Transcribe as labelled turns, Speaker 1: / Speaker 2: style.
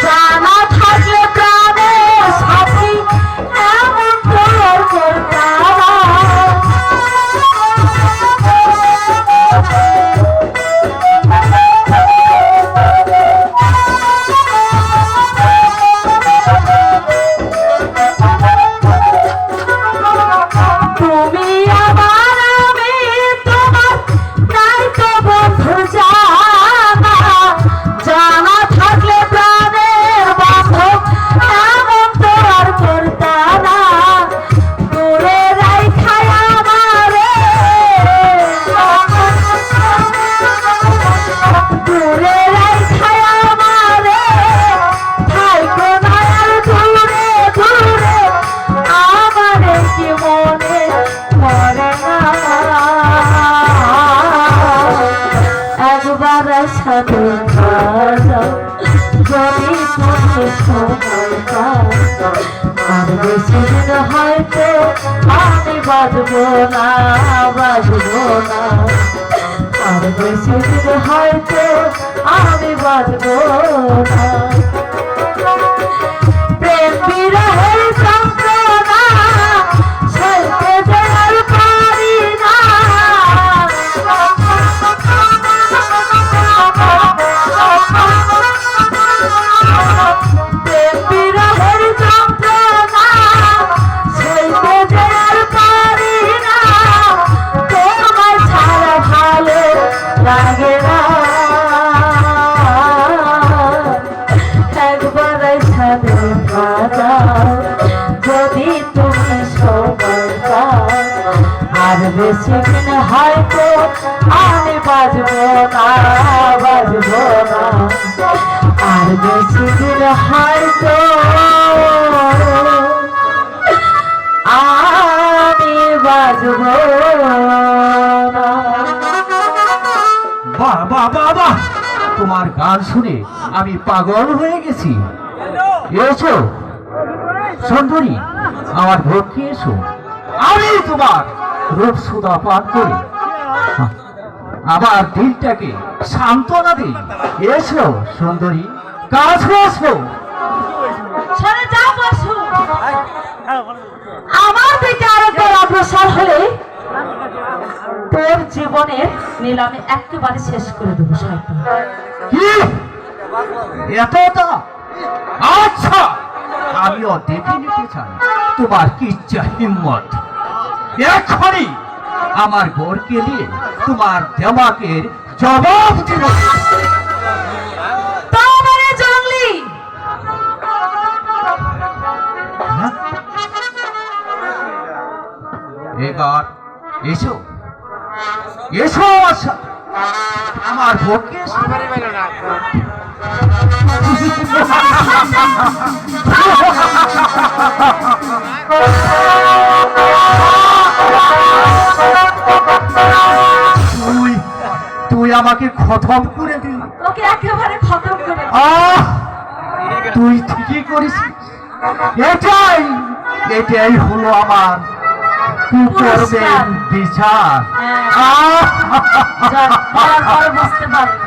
Speaker 1: জানা থাকলে প্রাণের সাথী এমন তোর করতাম তুমি আমার আমি তোমার নাই তো বন্ধু জানা জানা থাকলে প্রাণের বান্ধব এমন তো আর করতাম না দূরে রাইখাই আমারে দূরে রাইখাই আমারে থাইকো না আর দূরে দূরে আমারে কি মনে পড়ে না একবার সাথে যদি তুমি সময় পাও আর বেশি দিন হয়তো আমি বাজবো না আর বেশি দিন হয়তো আমি বাজবো না প্রেম বিরহের যন্ত্রণা সইতে যে আর পারি না প্রেম বিরহের যন্ত্রণা সইতে যে আর পারি না তোমার ছাড়া ভালো লাগে না একবার সাথে যদি তুমি সময় পাও আর বেশি দিন হয়তো আমি বাজবো না আর বেশি দিন হয়তো আমি বাজবো না
Speaker 2: বাহ বাহ বাহ বাহ, তোমার গান শুনে আমি পাগল হয়ে গেছি। এসো সুন্দরী, আমার ভক্তি এসো, আমি তোমার রূপ সুধা পান করি, আমার দিলটাকে সান্ত্বনা দিই। এসো সুন্দরী, কাছে এসো।
Speaker 1: সরে যাও বসু আমার দিকে আরেকবার অগ্রসর হলে তোর জীবনের নিলামে একেবারে শেষ করে দেবো শয়তান।
Speaker 2: কি এতটা? আচ্ছা, আমিও দেখে নিতে চাই তোমার কি ইচ্ছা হিম্মত। এক্ষুনি আমার ঘরকে নিয়ে তোমার দেমাকের জবাব দিল।
Speaker 1: তারপরে জঙ্গলি
Speaker 2: এবার এসো এসো আমার সাথে, আমার ভোটকে এসো। তুই আমাকে খতম করে দিলি।
Speaker 1: ওকে একেবারে খতম করে
Speaker 2: তুই ঠিকই করেছিস। এটাই হলো আমার কুকর্মের বিচার।
Speaker 1: বুঝতে পারবি